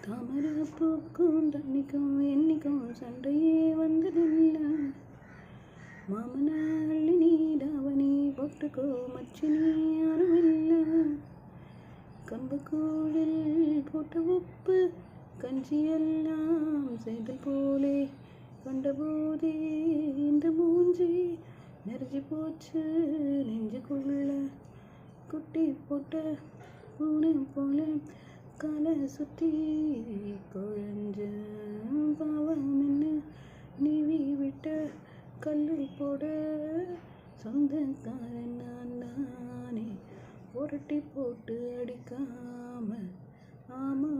தாமரை பூக்கும் தண்ணிக்கும் என்னைக்கும் சண்டையே வந்ததில்லை. மாமனாள்ளி நீ தாவணி போட்டுக்கோ மச்சினி யாரும் இல்லை. கம்பக்கூழில் போட்ட உப்பு கஞ்சியெல்லாம் செய்தல் போலே கண்டபோதே இந்த மூஞ்சி நெறிஞ்சி போச்சு நெஞ்சுக்குள்ள. குட்டி போட்ட பூனை போல காலை சுற்றி குழஞ்ச பாவம் என்ன நீவி விட்ட கல்லு போட சொந்தக்காரன் நான் தானே புரட்டி போட்டு அடிக்காம ஆமா